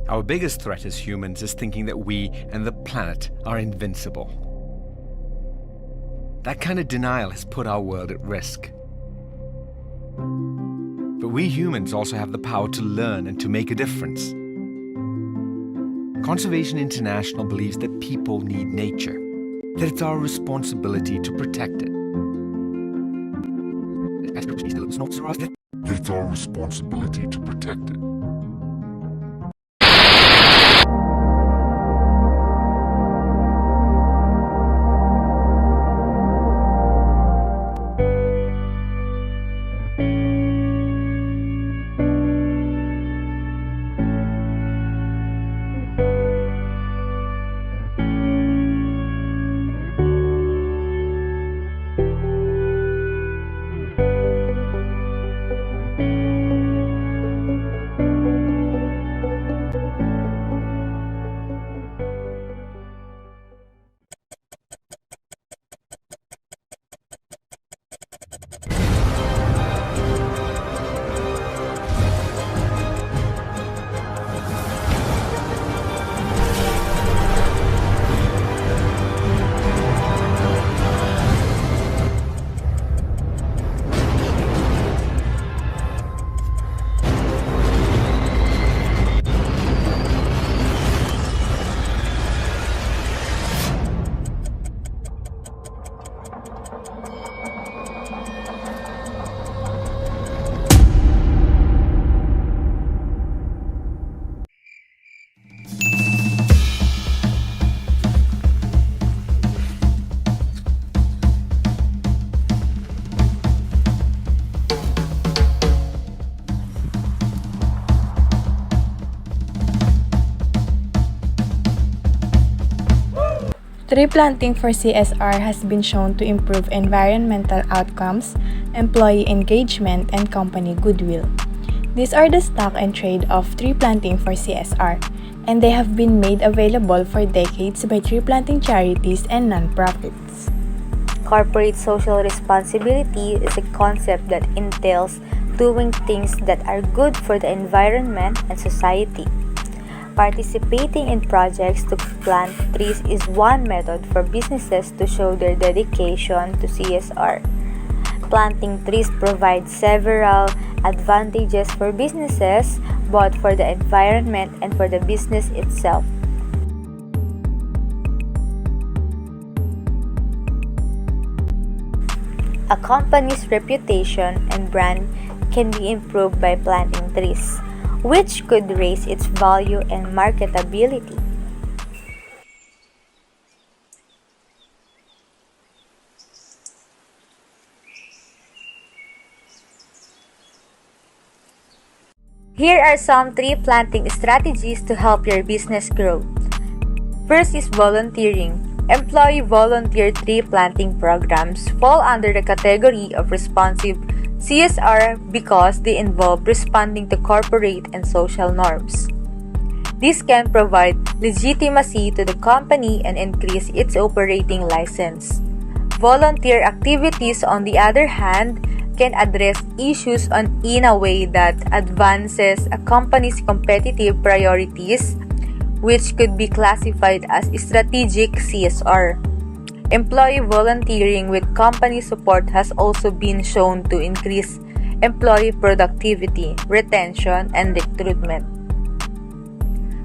Our biggest threat as humans is thinking that we and the planet are invincible. That kind of denial has put our world at risk. But we humans also have the power to learn and to make a difference. Conservation International believes that people need nature, that it's our responsibility to protect it. That it's our responsibility to protect it. Tree planting for CSR has been shown to improve environmental outcomes, employee engagement, and company goodwill. These are the stock and trade of tree planting for CSR, and they have been made available for decades by tree planting charities and nonprofits. Corporate social responsibility is a concept that entails doing things that are good for the environment and society. Participating in projects to plant trees is one method for businesses to show their dedication to CSR. Planting trees provides several advantages for businesses, both for the environment and for the business itself. A company's reputation and brand can be improved by planting trees, which could raise its value and marketability. Here are some tree planting strategies to help your business grow. First is volunteering. Employee volunteer tree planting programs fall under the category of responsive CSR because they involve responding to corporate and social norms. This can provide legitimacy to the company and increase its operating license. Volunteer activities, on the other hand, can address issues in a way that advances a company's competitive priorities, which could be classified as strategic CSR. Employee volunteering with company support has also been shown to increase employee productivity, retention, and recruitment.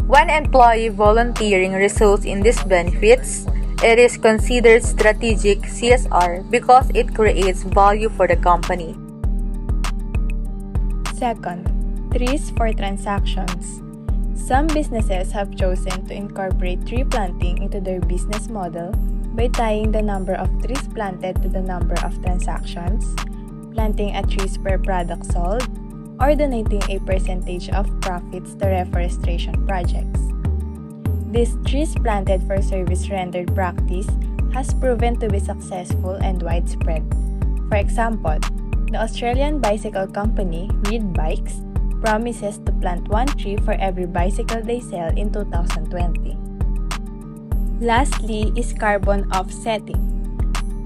When employee volunteering results in these benefits, it is considered strategic CSR because it creates value for the company. Second, trees for transactions. Some businesses have chosen to incorporate tree planting into their business model by tying the number of trees planted to the number of transactions, planting a trees per product sold, or donating a percentage of profits to reforestation projects. This trees planted for service rendered practice has proven to be successful and widespread. For example, the Australian bicycle company Reed Bikes promises to plant one tree for every bicycle they sell in 2020. Lastly is carbon offsetting.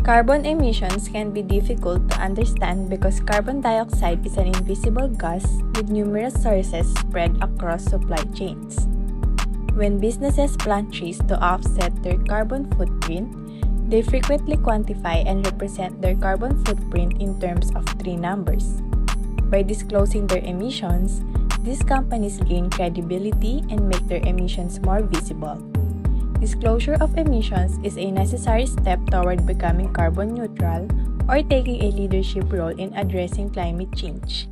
Carbon emissions can be difficult to understand because carbon dioxide is an invisible gas with numerous sources spread across supply chains. When businesses plant trees to offset their carbon footprint, they frequently quantify and represent their carbon footprint in terms of tree numbers. By disclosing their emissions, these companies gain credibility and make their emissions more visible. Disclosure of emissions is a necessary step toward becoming carbon neutral or taking a leadership role in addressing climate change.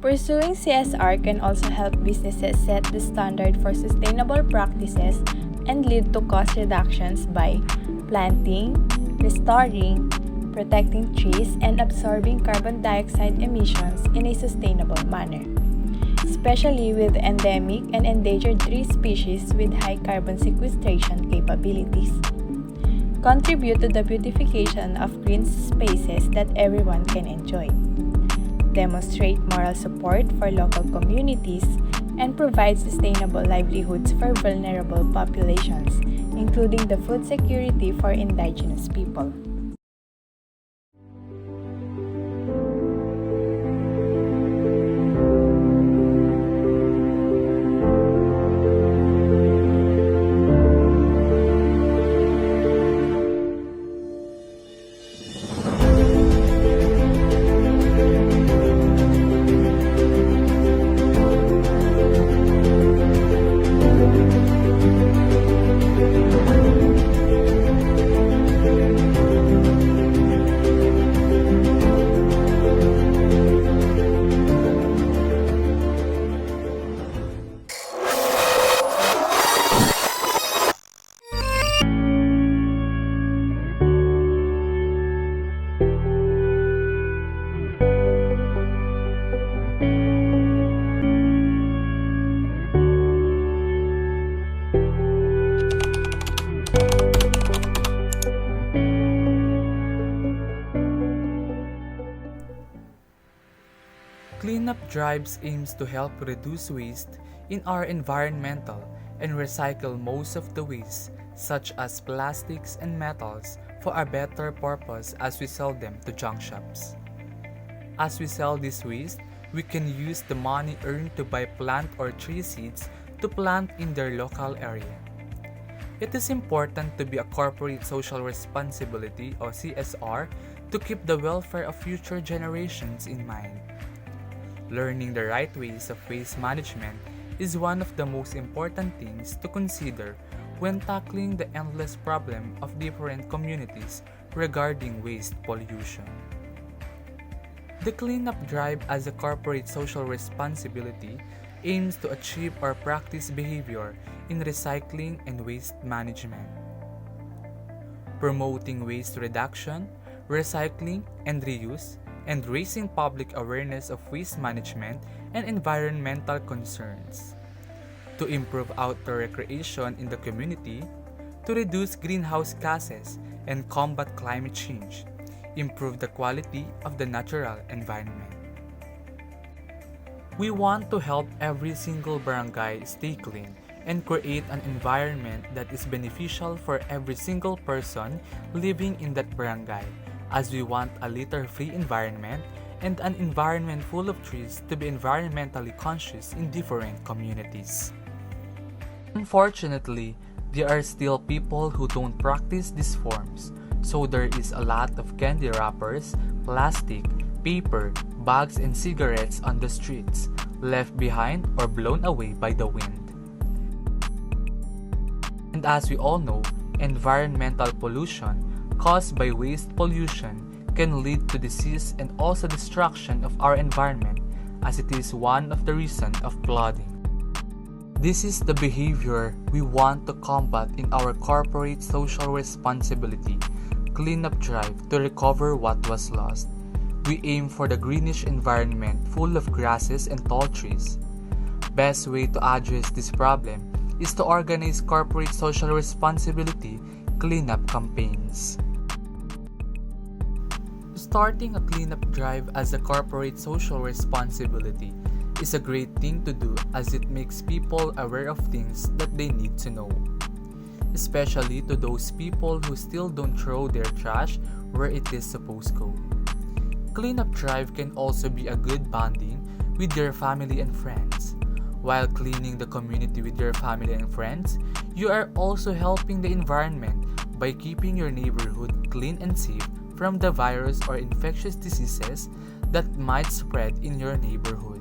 Pursuing CSR can also help businesses set the standard for sustainable practices and lead to cost reductions by planting, restoring, protecting trees, and absorbing carbon dioxide emissions in a sustainable manner, especially with endemic and endangered tree species with high carbon sequestration capabilities. Contribute to the beautification of green spaces that everyone can enjoy. Demonstrate moral support for local communities, and provide sustainable livelihoods for vulnerable populations, including the food security for indigenous people. Cleanup drives aims to help reduce waste in our environmental and recycle most of the waste, such as plastics and metals, for a better purpose as we sell them to junk shops. As we sell this waste, we can use the money earned to buy plant or tree seeds to plant in their local area. It is important to be a corporate social responsibility or CSR to keep the welfare of future generations in mind. Learning the right ways of waste management is one of the most important things to consider when tackling the endless problem of different communities regarding waste pollution. The cleanup drive as a corporate social responsibility aims to achieve or practice behavior in recycling and waste management. Promoting waste reduction, recycling, and reuse, and raising public awareness of waste management and environmental concerns. To improve outdoor recreation in the community, to reduce greenhouse gases and combat climate change, improve the quality of the natural environment. We want to help every single barangay stay clean and create an environment that is beneficial for every single person living in that barangay, as we want a litter-free environment and an environment full of trees to be environmentally conscious in different communities. Unfortunately, there are still people who don't practice these forms, so there is a lot of candy wrappers, plastic, paper, bags, and cigarettes on the streets, left behind or blown away by the wind. And as we all know, environmental pollution caused by waste pollution can lead to disease and also destruction of our environment, as it is one of the reasons of flooding. This is the behavior we want to combat in our corporate social responsibility cleanup drive to recover what was lost. We aim for the greenish environment full of grasses and tall trees. Best way to address this problem is to organize corporate social responsibility cleanup campaigns. Starting a cleanup drive as a corporate social responsibility is a great thing to do, as it makes people aware of things that they need to know, especially to those people who still don't throw their trash where it is supposed to go. Cleanup drive can also be a good bonding with your family and friends. While cleaning the community with your family and friends, you are also helping the environment by keeping your neighborhood clean and safe from the virus or infectious diseases that might spread in your neighborhood.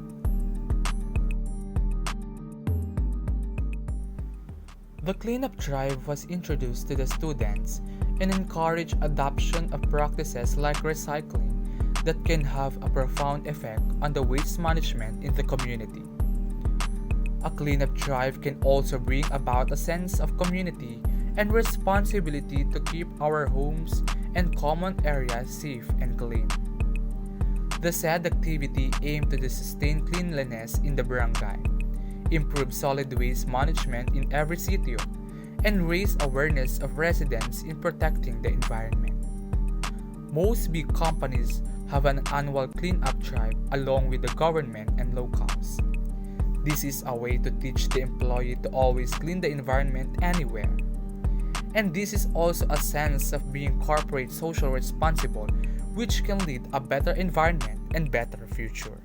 The cleanup drive was introduced to the students and encouraged adoption of practices like recycling that can have a profound effect on the waste management in the community. A cleanup drive can also bring about a sense of community and responsibility to keep our homes and common areas safe and clean. The said activity aimed to sustain cleanliness in the barangay, improve solid waste management in every sitio, and raise awareness of residents in protecting the environment. Most big companies have an annual cleanup drive along with the government and locals. This is a way to teach the employee to always clean the environment anywhere. And this is also a sense of being corporate social responsible, which can lead a better environment and better future.